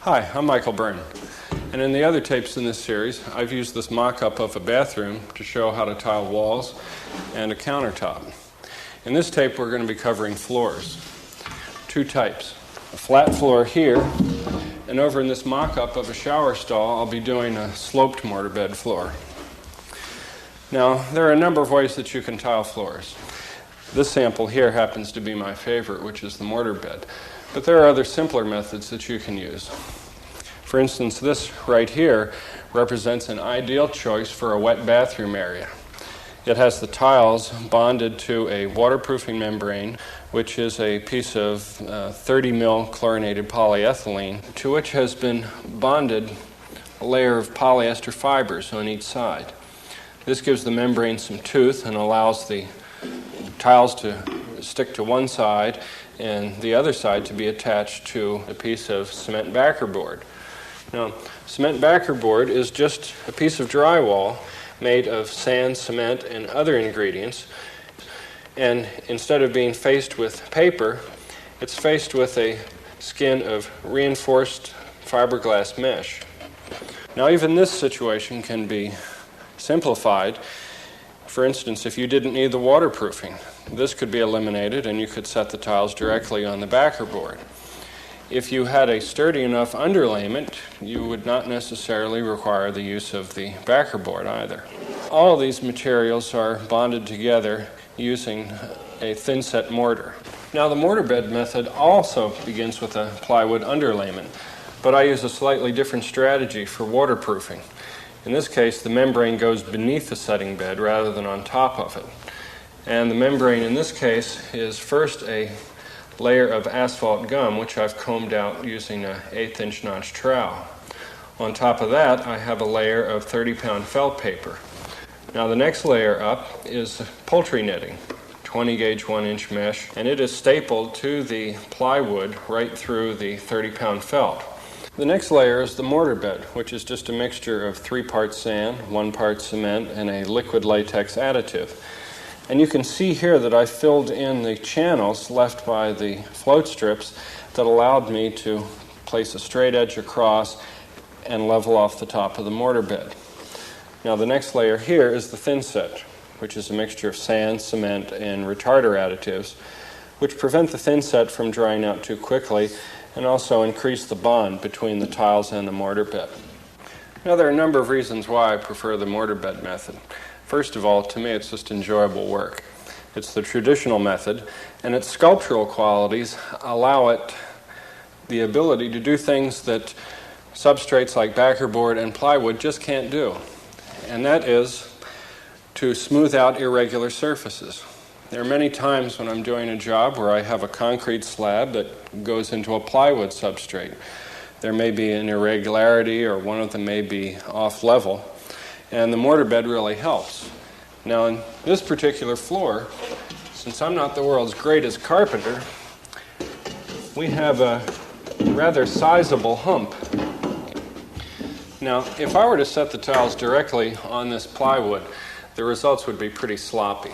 Hi, I'm Michael Byrne, and in the other tapes in this series, I've used this mock-up of a bathroom to show how to tile walls and a countertop. In this tape, we're going to be covering floors. Two types. A flat floor here, and over in this mock-up of a shower stall, I'll be doing a sloped mortar bed floor. Now, there are a number of ways that you can tile floors. This sample here happens to be my favorite, which is the mortar bed. But there are other simpler methods that you can use. For instance, this right here represents an ideal choice for a wet bathroom area. It has the tiles bonded to a waterproofing membrane, which is a piece of 30 mil chlorinated polyethylene, to which has been bonded a layer of polyester fibers on each side. This gives the membrane some tooth and allows the tiles to stick to one side and the other side to be attached to a piece of cement backer board. Now, cement backer board is just a piece of drywall made of sand, cement, and other ingredients. And instead of being faced with paper, it's faced with a skin of reinforced fiberglass mesh. Now, even this situation can be simplified. For instance, if you didn't need the waterproofing, this could be eliminated and you could set the tiles directly on the backer board. If you had a sturdy enough underlayment, you would not necessarily require the use of the backer board either. All of these materials are bonded together using a thinset mortar. Now, the mortar bed method also begins with a plywood underlayment, but I use a slightly different strategy for waterproofing. In this case, the membrane goes beneath the setting bed rather than on top of it. And the membrane in this case is first a layer of asphalt gum, which I've combed out using an 1/8" notch trowel. On top of that, I have a layer of 30-pound felt paper. Now, the next layer up is poultry netting, 20 gauge 1-inch mesh, and it is stapled to the plywood right through the 30-pound felt. The next layer is the mortar bed, which is just a mixture of 3 parts sand, 1 part cement, and a liquid latex additive. And you can see here that I filled in the channels left by the float strips that allowed me to place a straight edge across and level off the top of the mortar bed. Now, the next layer here is the thinset, which is a mixture of sand, cement, and retarder additives, which prevent the thinset from drying out too quickly and also increase the bond between the tiles and the mortar bed. Now, there are a number of reasons why I prefer the mortar bed method. First of all, to me, it's just enjoyable work. It's the traditional method, and its sculptural qualities allow it the ability to do things that substrates like backer board and plywood just can't do, and that is to smooth out irregular surfaces. There are many times when I'm doing a job where I have a concrete slab that goes into a plywood substrate. There may be an irregularity, or one of them may be off level, and the mortar bed really helps. Now, in this particular floor, since I'm not the world's greatest carpenter, we have a rather sizable hump. Now, if I were to set the tiles directly on this plywood, the results would be pretty sloppy.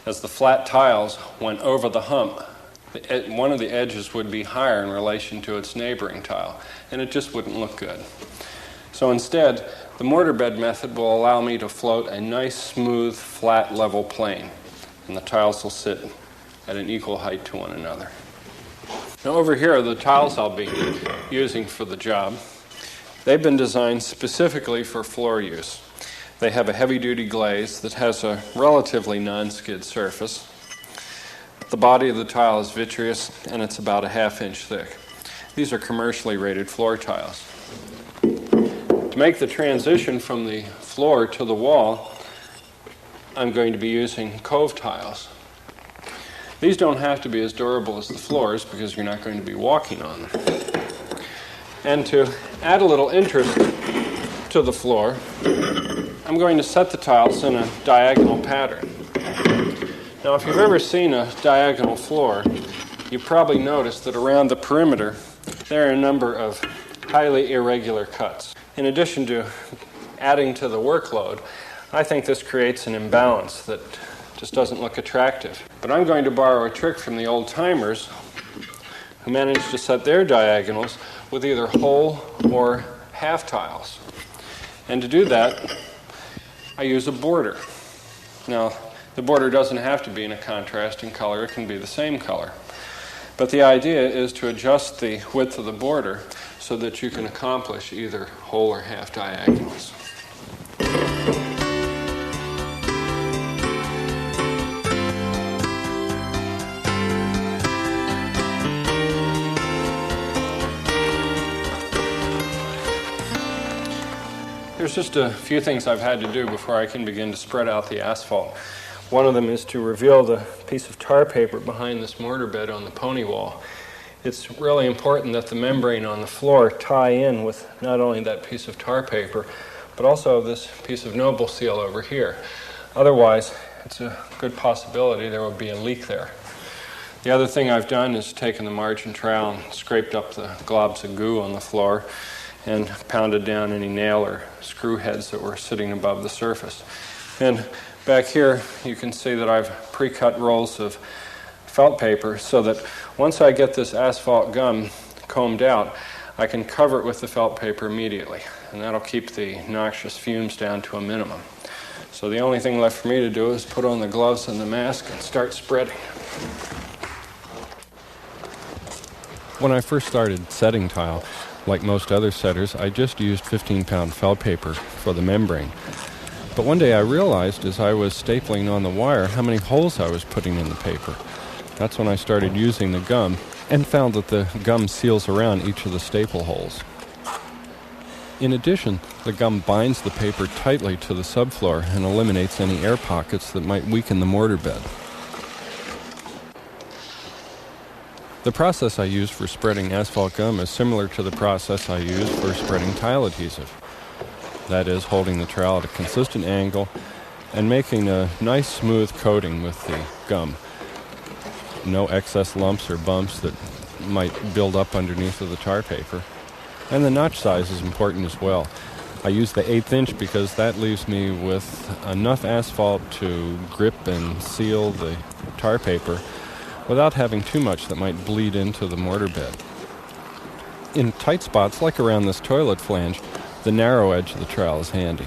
As the flat tiles went over the hump, one of the edges would be higher in relation to its neighboring tile, and it just wouldn't look good. So instead, the mortar bed method will allow me to float a nice, smooth, flat, level plane, and the tiles will sit at an equal height to one another. Now, over here are the tiles I'll be using for the job. They've been designed specifically for floor use. They have a heavy-duty glaze that has a relatively non-skid surface. The body of the tile is vitreous, and it's about a 1/2 inch thick. These are commercially rated floor tiles. To make the transition from the floor to the wall, I'm going to be using cove tiles. These don't have to be as durable as the floors because you're not going to be walking on them. And to add a little interest to the floor, I'm going to set the tiles in a diagonal pattern. Now, if you've ever seen a diagonal floor, you probably noticed that around the perimeter there are a number of highly irregular cuts. In addition to adding to the workload, I think this creates an imbalance that just doesn't look attractive. But I'm going to borrow a trick from the old timers who managed to set their diagonals with either whole or half tiles. And to do that, I use a border. Now, the border doesn't have to be in a contrasting color, it can be the same color. But the idea is to adjust the width of the border so that you can accomplish either whole or half diagonals. There's just a few things I've had to do before I can begin to spread out the asphalt. One of them is to reveal the piece of tar paper behind this mortar bed on the pony wall. It's really important that the membrane on the floor tie in with not only that piece of tar paper, but also this piece of noble seal over here. Otherwise, it's a good possibility there will be a leak there. The other thing I've done is taken the margin trowel and scraped up the globs of goo on the floor and pounded down any nail or screw heads that were sitting above the surface. And back here, you can see that I've pre-cut rolls of felt paper so that once I get this asphalt gum combed out, I can cover it with the felt paper immediately, and that'll keep the noxious fumes down to a minimum. So the only thing left for me to do is put on the gloves and the mask and start spreading. When I first started setting tile, like most other setters, I just used 15-pound felt paper for the membrane. But one day I realized as I was stapling on the wire how many holes I was putting in the paper. That's when I started using the gum and found that the gum seals around each of the staple holes. In addition, the gum binds the paper tightly to the subfloor and eliminates any air pockets that might weaken the mortar bed. The process I use for spreading asphalt gum is similar to the process I use for spreading tile adhesive. That is, holding the trowel at a consistent angle and making a nice smooth coating with the gum. No excess lumps or bumps that might build up underneath of the tar paper. And the notch size is important as well. I use the 1/8 inch because that leaves me with enough asphalt to grip and seal the tar paper without having too much that might bleed into the mortar bed. In tight spots, like around this toilet flange, the narrow edge of the trowel is handy.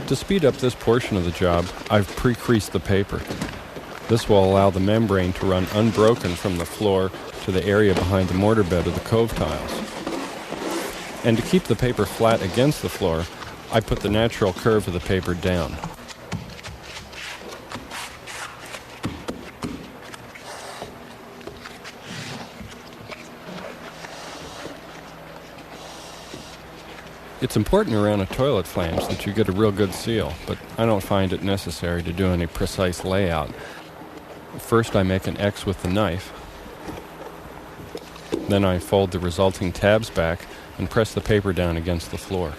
To speed up this portion of the job, I've pre-creased the paper. This will allow the membrane to run unbroken from the floor to the area behind the mortar bed of the cove tiles. And to keep the paper flat against the floor, I put the natural curve of the paper down. It's important around a toilet flange that you get a real good seal, but I don't find it necessary to do any precise layout. First, I make an X with the knife. Then I fold the resulting tabs back and press the paper down against the floor.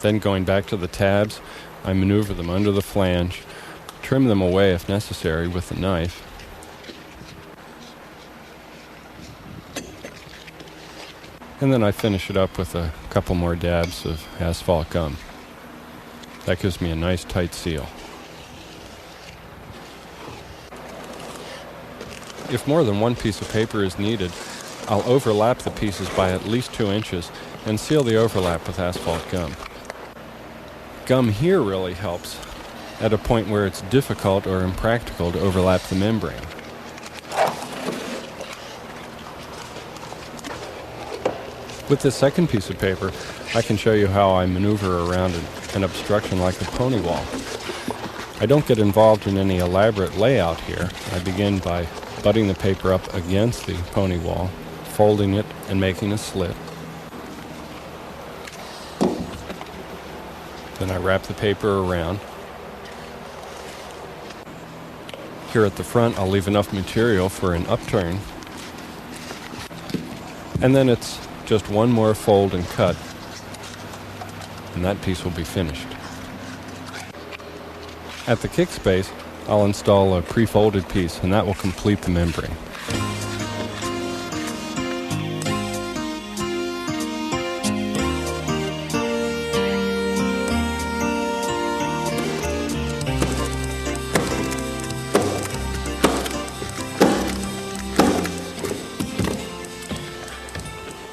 Then going back to the tabs, I maneuver them under the flange, trim them away if necessary with the knife, and then I finish it up with a couple more dabs of asphalt gum. That gives me a nice tight seal. If more than one piece of paper is needed, I'll overlap the pieces by at least 2 inches and seal the overlap with asphalt gum. Gum here really helps at a point where it's difficult or impractical to overlap the membrane. With this second piece of paper, I can show you how I maneuver around an obstruction like the pony wall. I don't get involved in any elaborate layout here. I begin by butting the paper up against the pony wall, folding it and making a slit. Then I wrap the paper around. Here at the front, I'll leave enough material for an upturn. And then it's just one more fold and cut, and that piece will be finished. At the kick space, I'll install a pre-folded piece, and that will complete the membrane.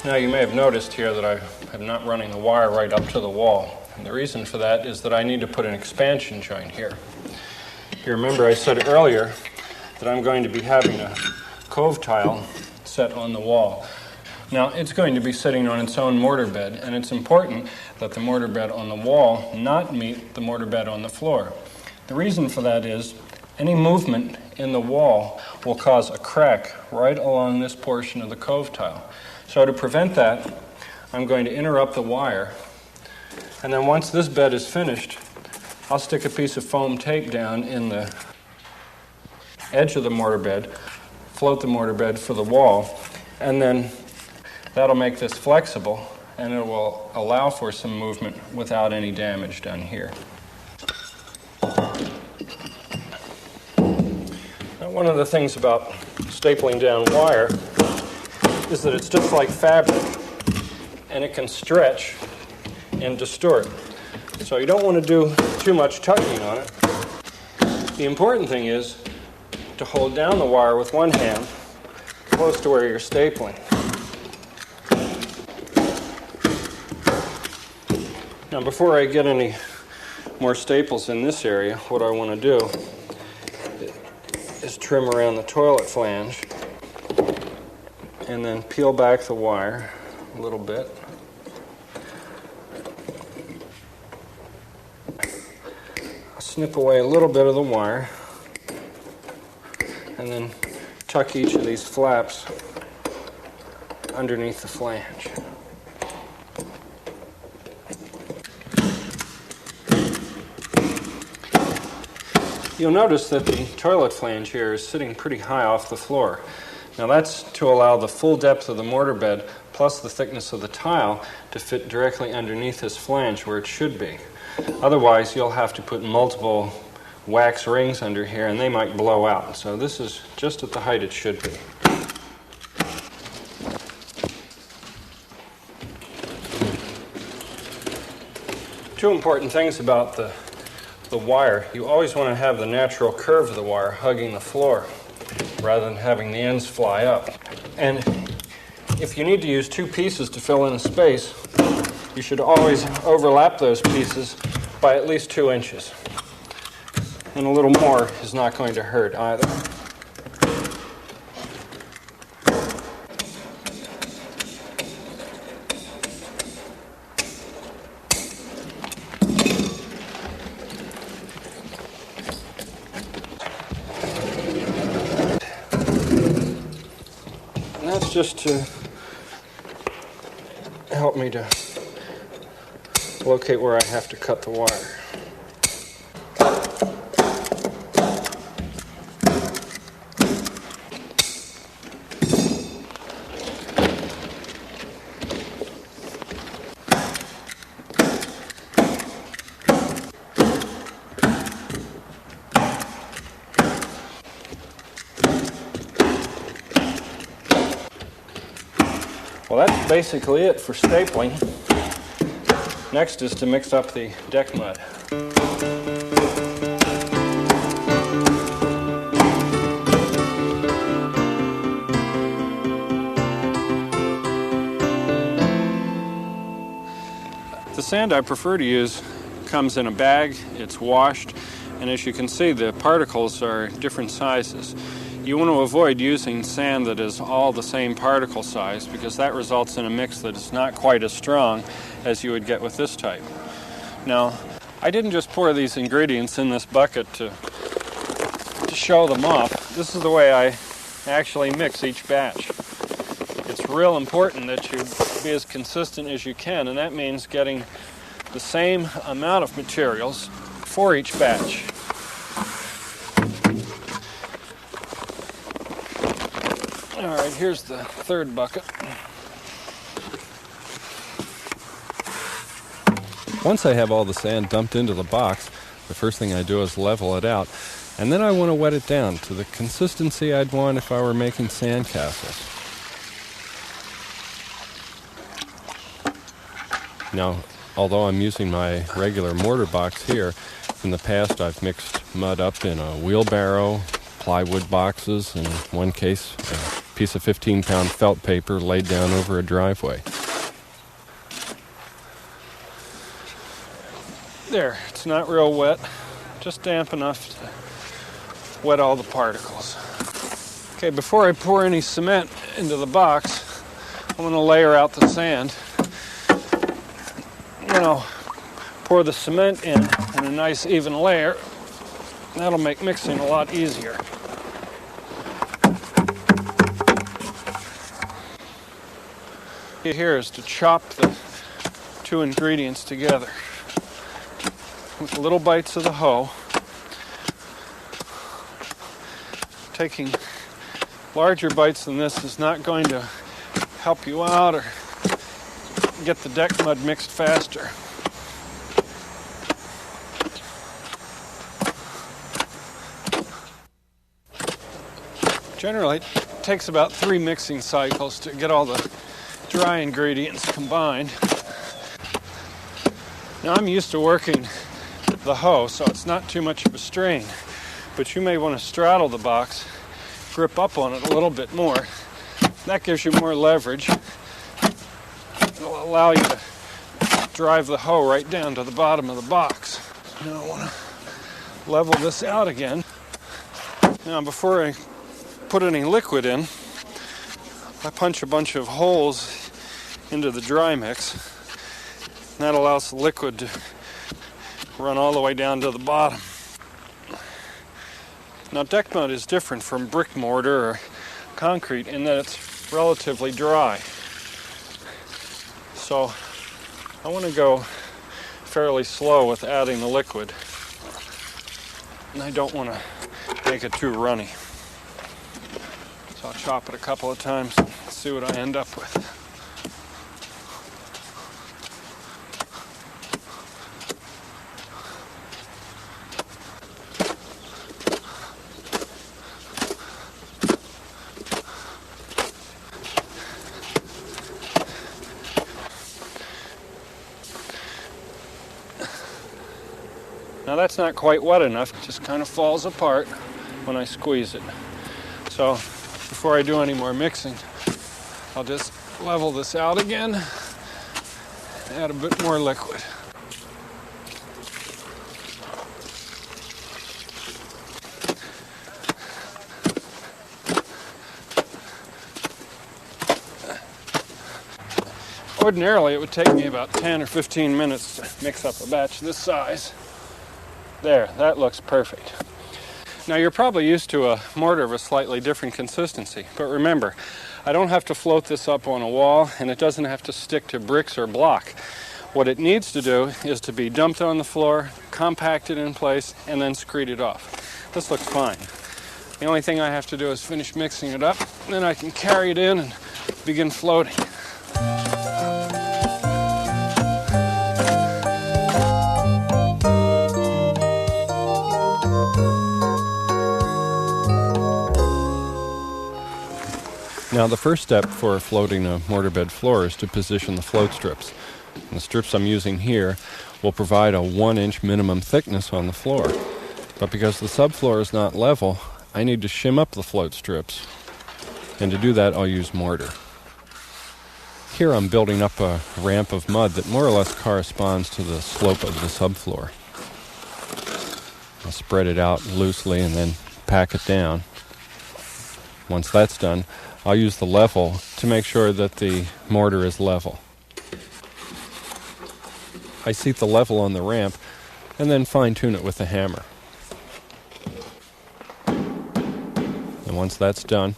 Now you may have noticed here that I am not running the wire right up to the wall. And the reason for that is that I need to put an expansion joint here. You remember I said earlier that I'm going to be having a cove tile set on the wall. Now it's going to be sitting on its own mortar bed, and it's important that the mortar bed on the wall not meet the mortar bed on the floor. The reason for that is any movement in the wall will cause a crack right along this portion of the cove tile. So to prevent that, I'm going to interrupt the wire, and then once this bed is finished, I'll stick a piece of foam tape down in the edge of the mortar bed, float the mortar bed for the wall, and then that'll make this flexible, and it will allow for some movement without any damage done here. Now, one of the things about stapling down wire is that it's just like fabric, and it can stretch and distort. So you don't want to do too much tugging on it. The important thing is to hold down the wire with one hand close to where you're stapling. Now before I get any more staples in this area, what I want to do is trim around the toilet flange and then peel back the wire a little bit. I'll snip away a little bit of the wire and then tuck each of these flaps underneath the flange. You'll notice that the toilet flange here is sitting pretty high off the floor. Now that's to allow the full depth of the mortar bed plus the thickness of the tile to fit directly underneath this flange where it should be. Otherwise you'll have to put multiple wax rings under here and they might blow out. So this is just at the height it should be. Two important things about the wire. You always want to have the natural curve of the wire hugging the floor rather than having the ends fly up. And if you need to use two pieces to fill in a space, you should always overlap those pieces by at least 2 inches. And a little more is not going to hurt either. That's just to help me to locate where I have to cut the wire. Well, that's basically it for stapling. Next is to mix up the deck mud. The sand I prefer to use comes in a bag, it's washed, and as you can see the particles are different sizes. You want to avoid using sand that is all the same particle size because that results in a mix that is not quite as strong as you would get with this type. Now, I didn't just pour these ingredients in this bucket to show them off. This is the way I actually mix each batch. It's real important that you be as consistent as you can, and that means getting the same amount of materials for each batch. All right, here's the third bucket. Once I have all the sand dumped into the box, the first thing I do is level it out, and then I want to wet it down to the consistency I'd want if I were making sand castles. Now, although I'm using my regular mortar box here, in the past I've mixed mud up in a wheelbarrow, plywood boxes, in one case piece of 15-pound felt paper laid down over a driveway. There, it's not real wet, just damp enough to wet all the particles. Okay, before I pour any cement into the box, I'm going to layer out the sand. Then I'll pour the cement in a nice even layer. That'll make mixing a lot easier. The idea here is to chop the two ingredients together with little bites of the hoe. Taking larger bites than this is not going to help you out or get the deck mud mixed faster. Generally, it takes about 3 mixing cycles to get all the dry ingredients combined. Now I'm used to working the hoe, so it's not too much of a strain, but you may want to straddle the box, grip up on it a little bit more. That gives you more leverage. It'll allow you to drive the hoe right down to the bottom of the box. Now I want to level this out again. Now before I put any liquid in, I punch a bunch of holes into the dry mix. That allows the liquid to run all the way down to the bottom. Now deck mud is different from brick mortar or concrete in that it's relatively dry. So I want to go fairly slow with adding the liquid. And I don't want to make it too runny. So I'll chop it a couple of times and see what I end up with. Now that's not quite wet enough, it just kind of falls apart when I squeeze it. So before I do any more mixing, I'll just level this out again, add a bit more liquid. Ordinarily it would take me about 10 or 15 minutes to mix up a batch this size. There, that looks perfect. Now you're probably used to a mortar of a slightly different consistency, but remember, I don't have to float this up on a wall and it doesn't have to stick to bricks or block. What it needs to do is to be dumped on the floor, compacted in place, and then screeded off. This looks fine. The only thing I have to do is finish mixing it up, and then I can carry it in and begin floating. Now the first step for floating a mortar bed floor is to position the float strips. And the strips I'm using here will provide a 1-inch minimum thickness on the floor. But because the subfloor is not level, I need to shim up the float strips. And to do that, I'll use mortar. Here I'm building up a ramp of mud that more or less corresponds to the slope of the subfloor. I'll spread it out loosely and then pack it down. Once that's done, I'll use the level to make sure that the mortar is level. I seat the level on the ramp and then fine-tune it with a hammer. And once that's done,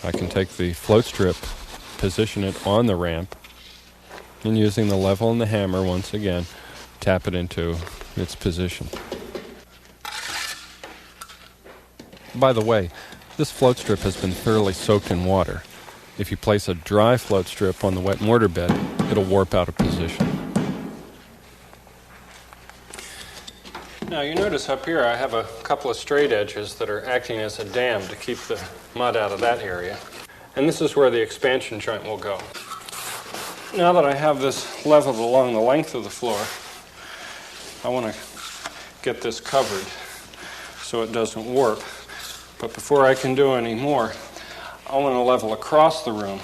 I can take the float strip, position it on the ramp, and using the level and the hammer once again, tap it into its position. By the way, this float strip has been thoroughly soaked in water. If you place a dry float strip on the wet mortar bed, it'll warp out of position. Now you notice up here I have a couple of straight edges that are acting as a dam to keep the mud out of that area. And this is where the expansion joint will go. Now that I have this leveled along the length of the floor, I want to get this covered so it doesn't warp. But before I can do any more, I want to level across the room.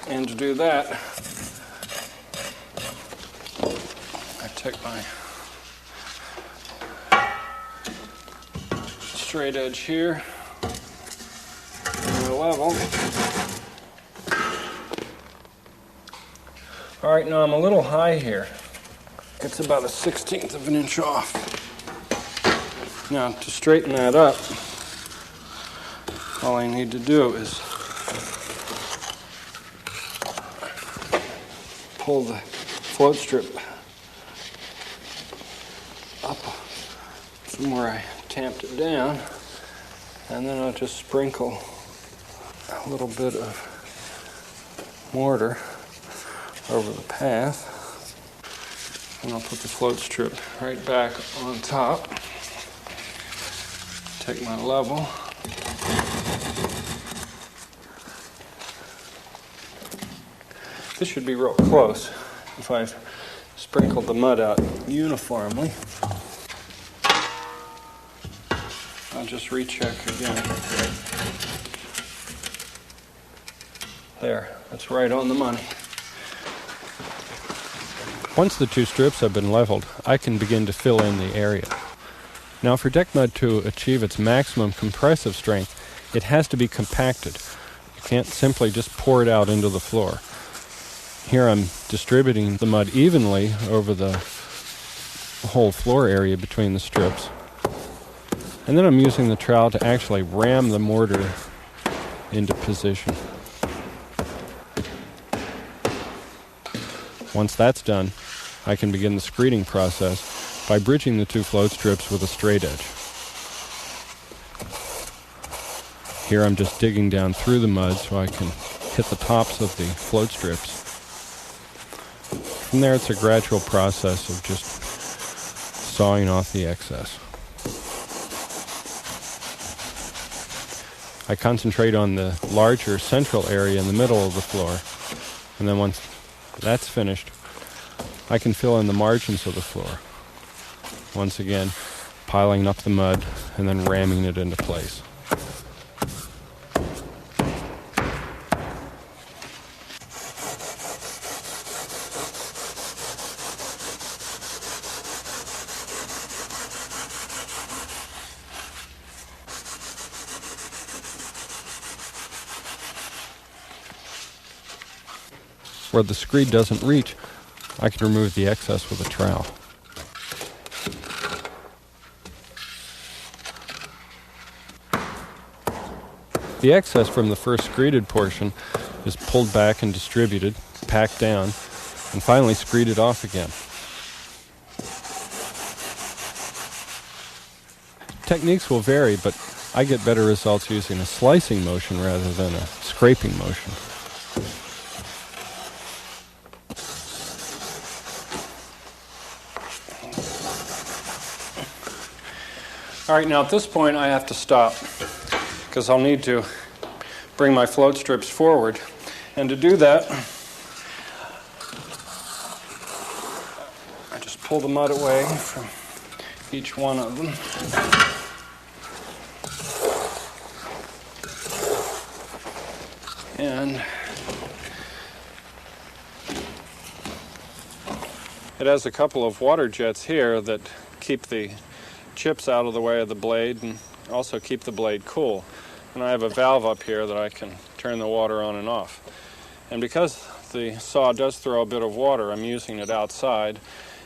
And to do that, I take my straight edge here, and I level. All right, now I'm a little high here. It's about 1/16 of an inch off. Now, to straighten that up, all I need to do is pull the float strip up from where I tamped it down, and then I'll just sprinkle a little bit of mortar over the path, and I'll put the float strip right back on top. Take my level. This should be real close if I've sprinkled the mud out uniformly. I'll just recheck again. There, that's right on the money. Once the two strips have been leveled, I can begin to fill in the area. Now, for deck mud to achieve its maximum compressive strength, it has to be compacted. You can't simply just pour it out into the floor. Here I'm distributing the mud evenly over the whole floor area between the strips. And then I'm using the trowel to actually ram the mortar into position. Once that's done, I can begin the screeding process by bridging the two float strips with a straight edge. Here I'm just digging down through the mud so I can hit the tops of the float strips. From there, it's a gradual process of just sawing off the excess. I concentrate on the larger central area in the middle of the floor, and then once that's finished, I can fill in the margins of the floor. Once again, piling up the mud and then ramming it into place. Where the screed doesn't reach, I can remove the excess with a trowel. The excess from the first screeded portion is pulled back and distributed, packed down, and finally screeded off again. Techniques will vary, but I get better results using a slicing motion rather than a scraping motion. All right, now at this point I have to stop because I'll need to bring my float strips forward. And to do that, I just pull the mud away from each one of them. And it has a couple of water jets here that keep the chips out of the way of the blade and also keep the blade cool. And I have a valve up here that I can turn the water on and off. And because the saw does throw a bit of water, I'm using it outside,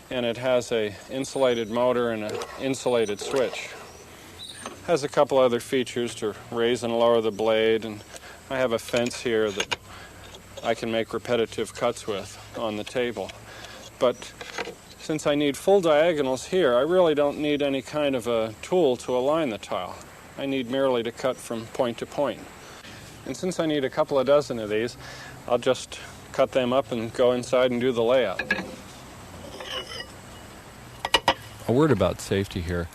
and it has a insulated motor and an insulated switch. It has a couple other features to raise and lower the blade, and I have a fence here that I can make repetitive cuts with on the table. But since I need full diagonals here, I really don't need any kind of a tool to align the tile. I need merely to cut from point to point. And since I need a couple of dozen of these, I'll just cut them up and go inside and do the layout. A word about safety here.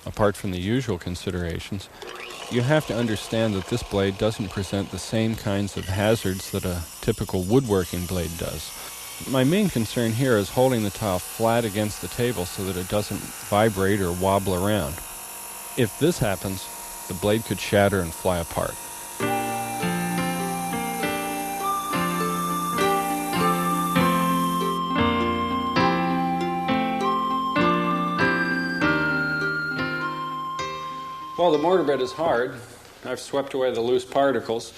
Apart from the usual considerations, you have to understand that this blade doesn't present the same kinds of hazards that a typical woodworking blade does. My main concern here is holding the tile flat against the table so that it doesn't vibrate or wobble around. If this happens, the blade could shatter and fly apart. Well, the mortar bed is hard. I've swept away the loose particles,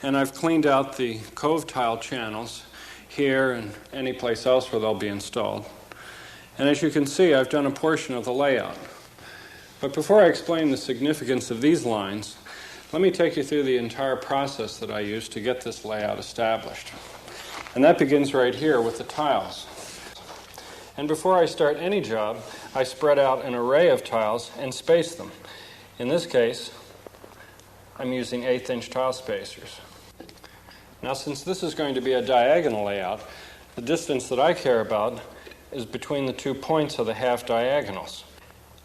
and I've cleaned out the cove tile channels here and any place else where they'll be installed. And as you can see, I've done a portion of the layout. But before I explain the significance of these lines, let me take you through the entire process that I used to get this layout established. And that begins right here with the tiles. And before I start any job, I spread out an array of tiles and space them. In this case, I'm using 1/8" tile spacers. Now, since this is going to be a diagonal layout, the distance that I care about is between the 2 points of the half diagonals.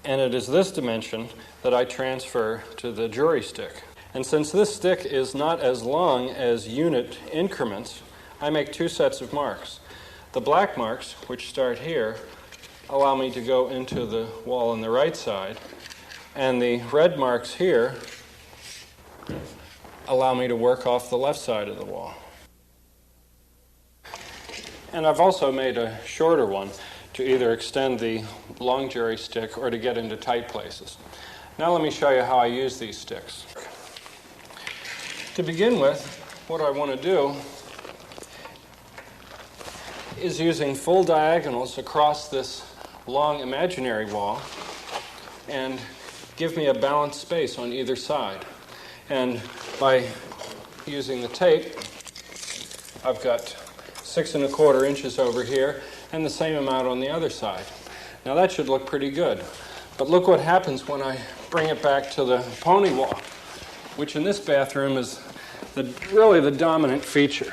And it is this dimension that I transfer to the jury stick. And since this stick is not as long as unit increments, I make 2 sets of marks. The black marks, which start here, allow me to go into the wall on the right side, and the red marks here allow me to work off the left side of the wall. And I've also made a shorter one to either extend the long jury stick or to get into tight places. Now let me show you how I use these sticks. To begin with, what I want to do is using full diagonals across this long imaginary wall and give me a balanced space on either side. And by using the tape, I've got 6 1/4 inches over here and the same amount on the other side. Now that should look pretty good. But look what happens when I bring it back to the pony wall, which in this bathroom is really the dominant feature.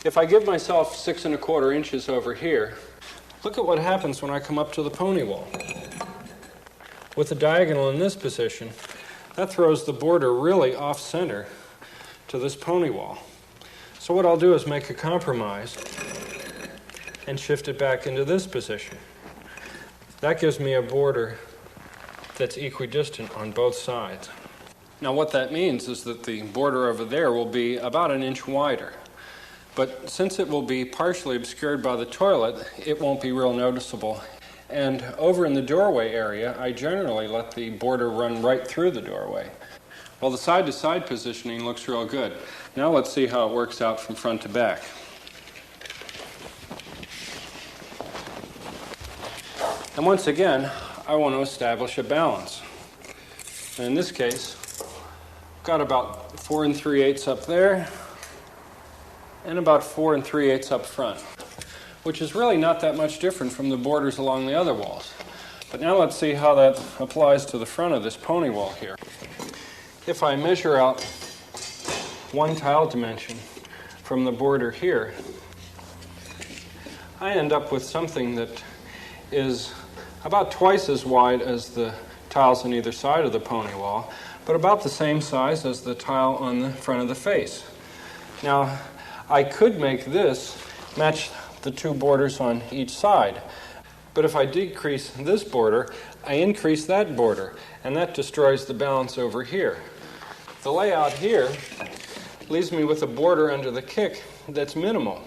If I give myself 6 1/4 inches over here, look at what happens when I come up to the pony wall. With the diagonal in this position, that throws the border really off-center to this pony wall. So what I'll do is make a compromise and shift it back into this position. That gives me a border that's equidistant on both sides. Now what that means is that the border over there will be about 1 inch wider. But since it will be partially obscured by the toilet, it won't be real noticeable. And over in the doorway area, I generally let the border run right through the doorway. Well, the side-to-side positioning looks real good. Now let's see how it works out from front to back. And once again, I want to establish a balance. And in this case, I've got about 4 3/8 up there and about 4 3/8 up front, which is really not that much different from the borders along the other walls. But now let's see how that applies to the front of this pony wall here. If I measure out 1 tile dimension from the border here, I end up with something that is about twice as wide as the tiles on either side of the pony wall, but about the same size as the tile on the front of the face. Now, I could make this match the 2 borders on each side. But if I decrease this border, I increase that border, and that destroys the balance over here. The layout here leaves me with a border under the kick that's minimal.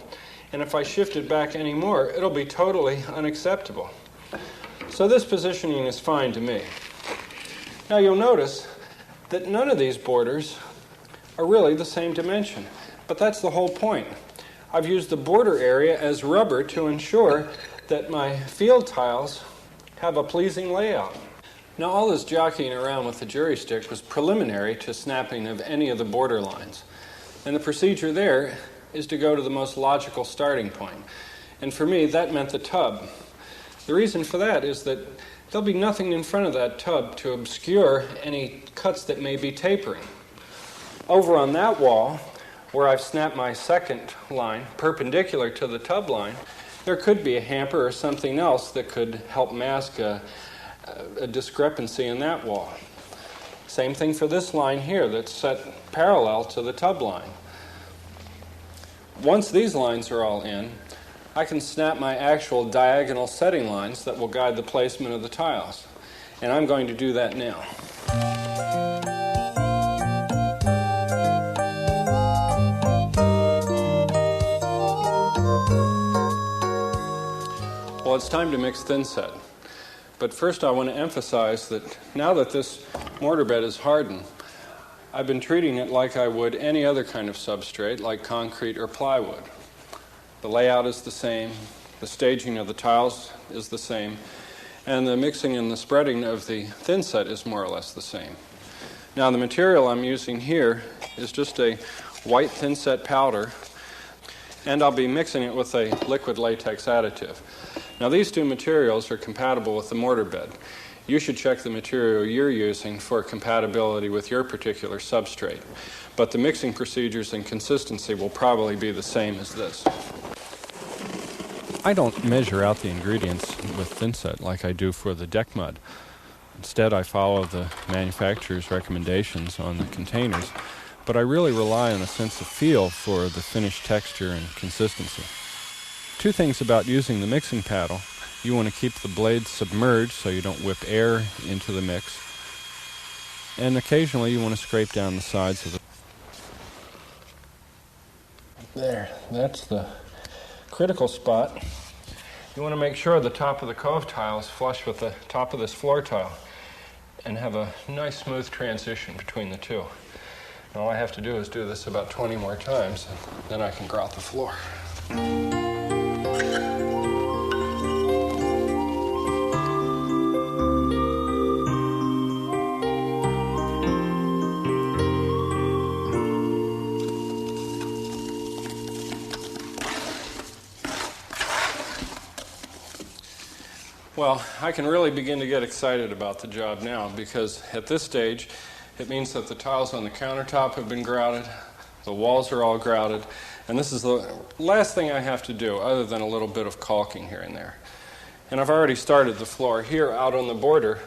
And if I shift it back any more, it'll be totally unacceptable. So this positioning is fine to me. Now you'll notice that none of these borders are really the same dimension. But that's the whole point. I've used the border area as rubber to ensure that my field tiles have a pleasing layout. Now all this jockeying around with the jury stick was preliminary to snapping of any of the border lines. And the procedure there is to go to the most logical starting point. And for me, that meant the tub. The reason for that is that there'll be nothing in front of that tub to obscure any cuts that may be tapering. Over on that wall, where I've snapped my second line perpendicular to the tub line, there could be a hamper or something else that could help mask a discrepancy in that wall. Same thing for this line here that's set parallel to the tub line. Once these lines are all in, I can snap my actual diagonal setting lines that will guide the placement of the tiles. And I'm going to do that now. Well, it's time to mix Thinset. But first I want to emphasize that now that this mortar bed is hardened, I've been treating it like I would any other kind of substrate, like concrete or plywood. The layout is the same, the staging of the tiles is the same, and the mixing and the spreading of the Thinset is more or less the same. Now the material I'm using here is just a white Thinset powder, and I'll be mixing it with a liquid latex additive. Now these two materials are compatible with the mortar bed. You should check the material you're using for compatibility with your particular substrate, but the mixing procedures and consistency will probably be the same as this. I don't measure out the ingredients with Thinset like I do for the deck mud. Instead, I follow the manufacturer's recommendations on the containers, but I really rely on a sense of feel for the finished texture and consistency. Two things about using the mixing paddle. You want to keep the blades submerged so you don't whip air into the mix. And occasionally you want to scrape down the sides of it. There, that's the critical spot. You want to make sure the top of the cove tile is flush with the top of this floor tile and have a nice smooth transition between the two. And all I have to do is do this about 20 more times, and then I can grout the floor. Well, I can really begin to get excited about the job now, because at this stage it means that the tiles on the countertop have been grouted, the walls are all grouted, and this is the last thing I have to do other than a little bit of caulking here and there. And I've already started the floor here out on the border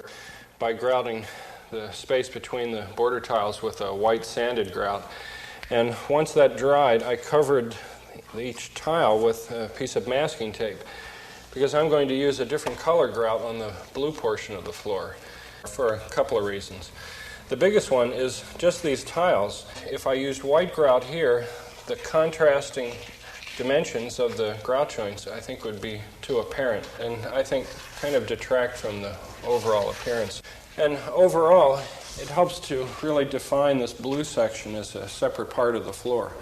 by grouting the space between the border tiles with a white sanded grout. And once that dried, I covered each tile with a piece of masking tape, because I'm going to use a different color grout on the blue portion of the floor for a couple of reasons. The biggest one is just these tiles. If I used white grout here, the contrasting dimensions of the grout joints I think would be too apparent, and I think kind of detract from the overall appearance. And overall, it helps to really define this blue section as a separate part of the floor.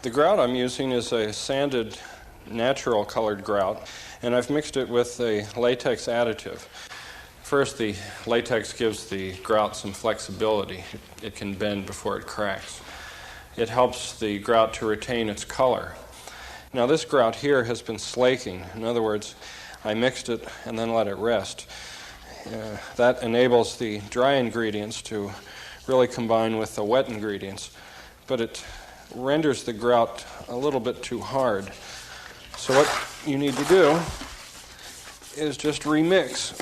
The grout I'm using is a sanded natural colored grout, and I've mixed it with a latex additive. First, the latex gives the grout some flexibility. It can bend before it cracks. It helps the grout to retain its color. Now this grout here has been slaking. In other words, I mixed it and then let it rest. That enables the dry ingredients to really combine with the wet ingredients, but it renders the grout a little bit too hard. So what you need to do is just remix.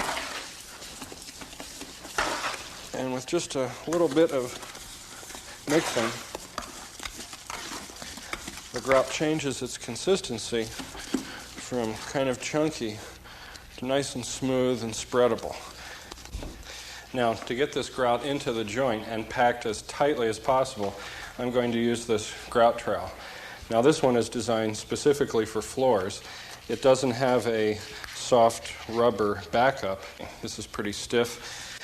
And with just a little bit of mixing, the grout changes its consistency from kind of chunky to nice and smooth and spreadable. Now, to get this grout into the joint and packed as tightly as possible, I'm going to use this grout trowel. Now this one is designed specifically for floors. It doesn't have a soft rubber backup. This is pretty stiff,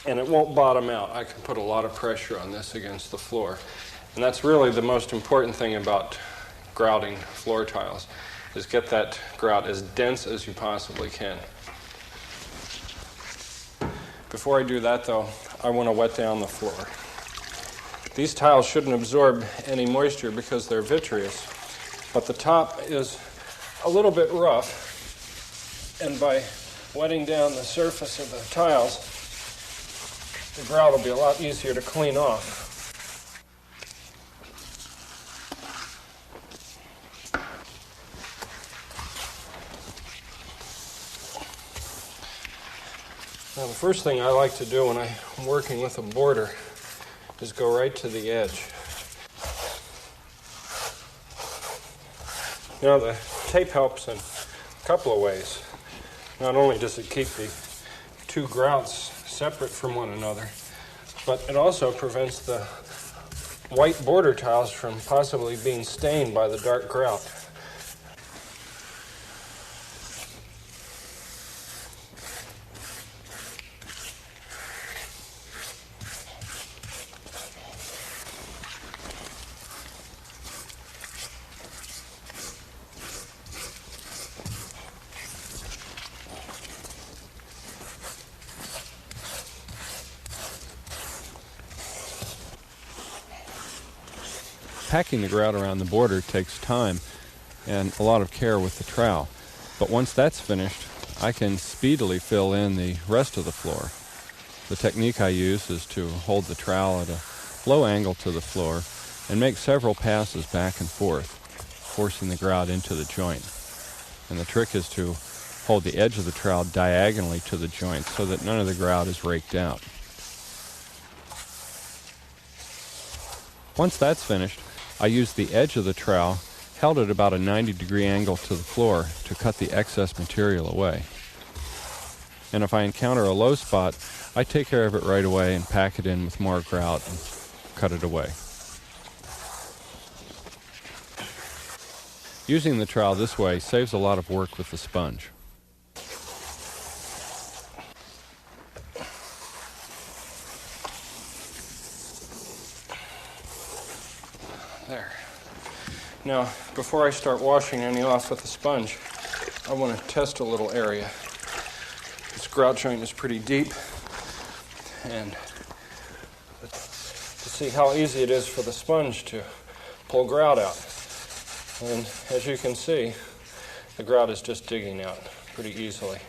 and it won't bottom out. I can put a lot of pressure on this against the floor. And that's really the most important thing about grouting floor tiles, is get that grout as dense as you possibly can. Before I do that though, I want to wet down the floor. These tiles shouldn't absorb any moisture because they're vitreous, but the top is a little bit rough, and by wetting down the surface of the tiles, the grout will be a lot easier to clean off. Now the first thing I like to do when I'm working with a border is go right to the edge. Now the tape helps in a couple of ways. Not only does it keep the two grouts separate from one another, but it also prevents the white border tiles from possibly being stained by the dark grout. Packing the grout around the border takes time and a lot of care with the trowel. But once that's finished, I can speedily fill in the rest of the floor. The technique I use is to hold the trowel at a low angle to the floor and make several passes back and forth, forcing the grout into the joint. And the trick is to hold the edge of the trowel diagonally to the joint so that none of the grout is raked out. Once that's finished, I use the edge of the trowel held at about a 90-degree angle to the floor to cut the excess material away. And if I encounter a low spot, I take care of it right away and pack it in with more grout and cut it away. Using the trowel this way saves a lot of work with the sponge. There. Now, before I start washing any off with the sponge, I want to test a little area. This grout joint is pretty deep, and to see how easy it is for the sponge to pull grout out. And as you can see, the grout is just digging out pretty easily.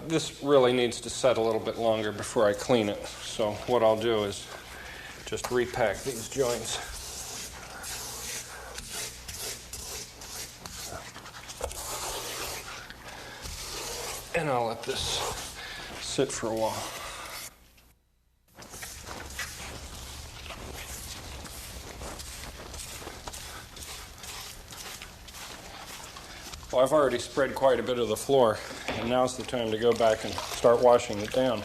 This really needs to set a little bit longer before I clean it, so what I'll do is just repack these joints. And I'll let this sit for a while. Well, I've already spread quite a bit of the floor, and now's the time to go back and start washing it down.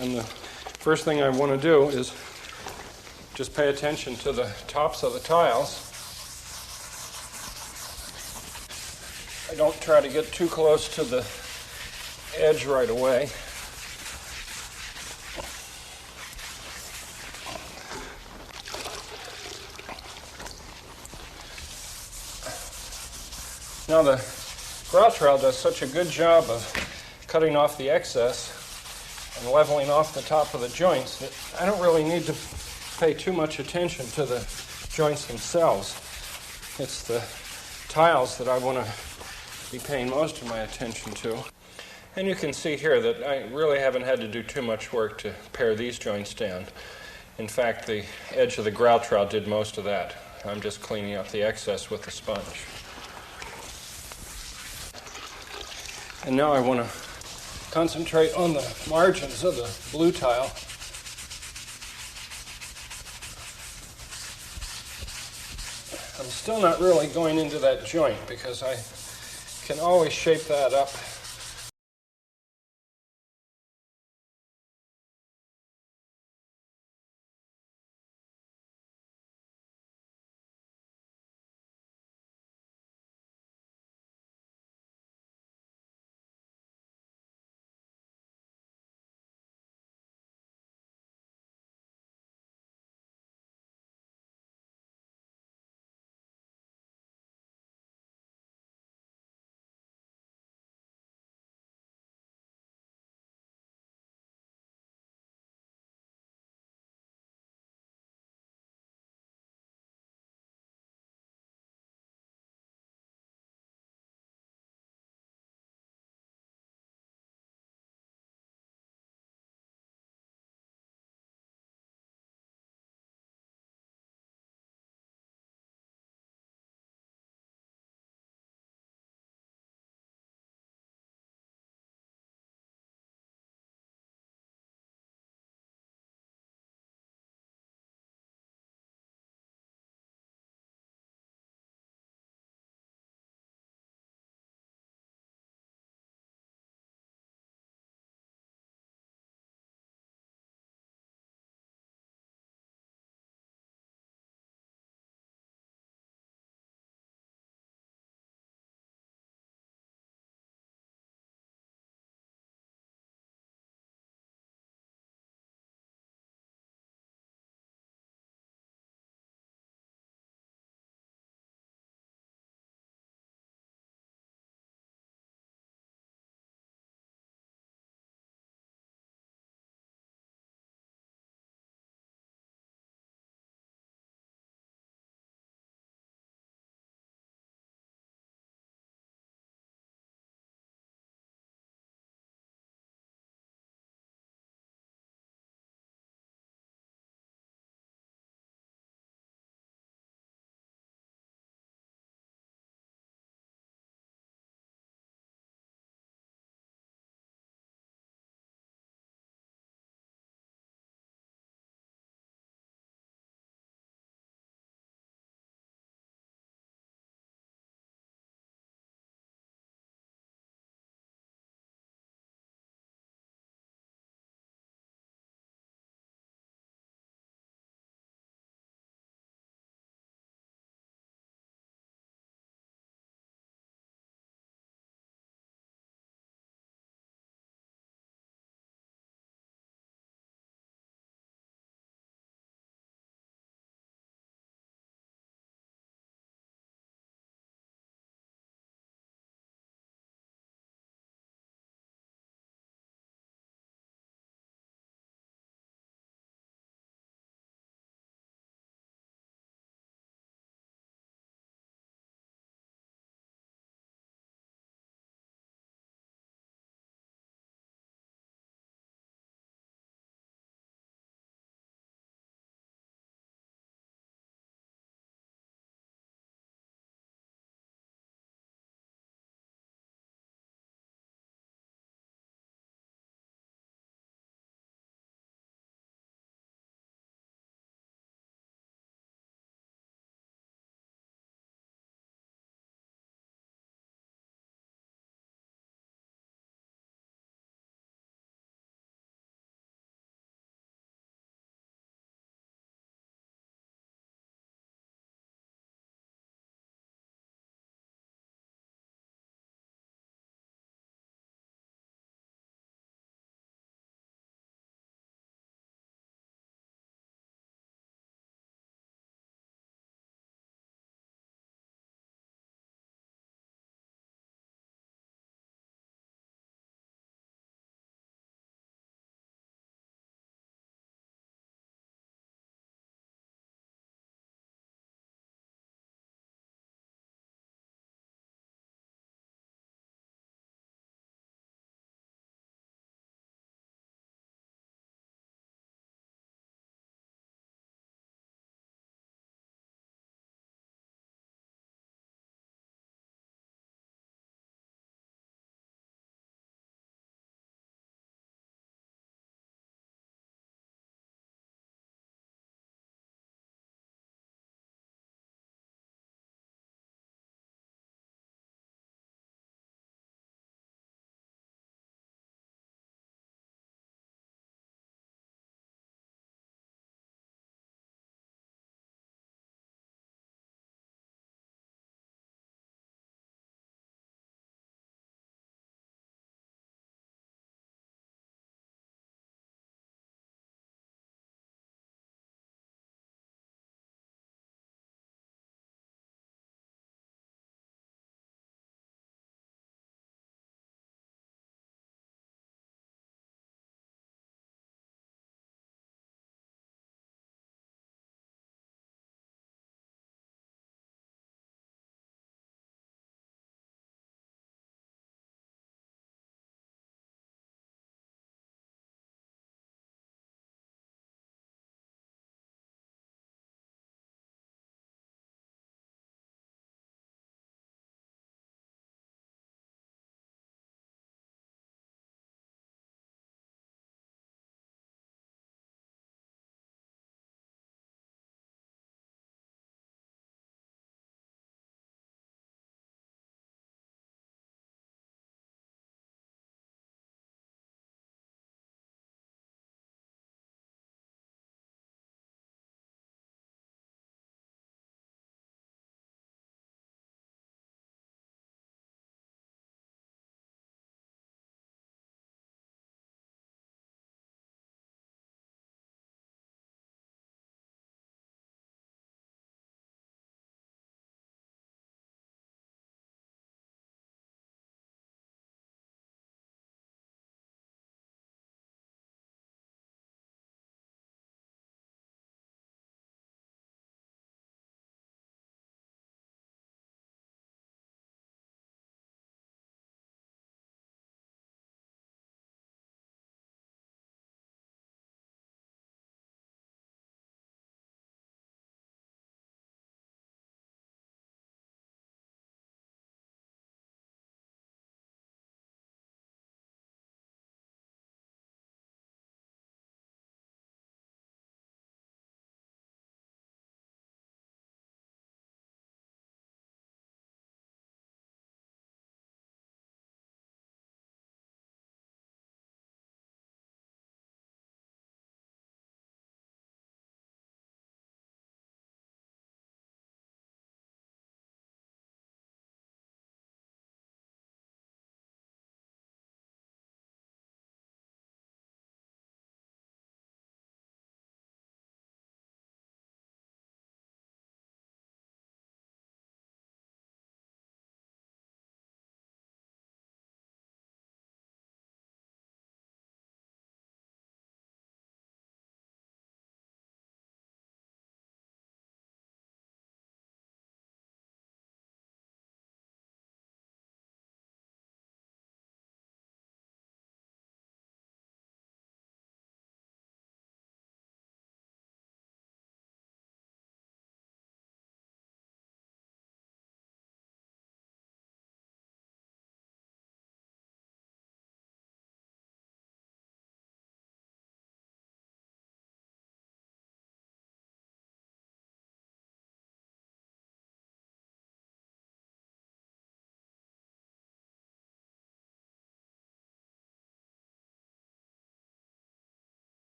And the first thing I want to do is just pay attention to the tops of the tiles. I don't try to get too close to the edge right away. Now the grout trowel does such a good job of cutting off the excess and leveling off the top of the joints that I don't really need to pay too much attention to the joints themselves. It's the tiles that I want to be paying most of my attention to. And you can see here that I really haven't had to do too much work to pare these joints down. In fact, the edge of the grout trowel did most of that. I'm just cleaning up the excess with the sponge. And now I want to concentrate on the margins of the blue tile. I'm still not really going into that joint because I can always shape that up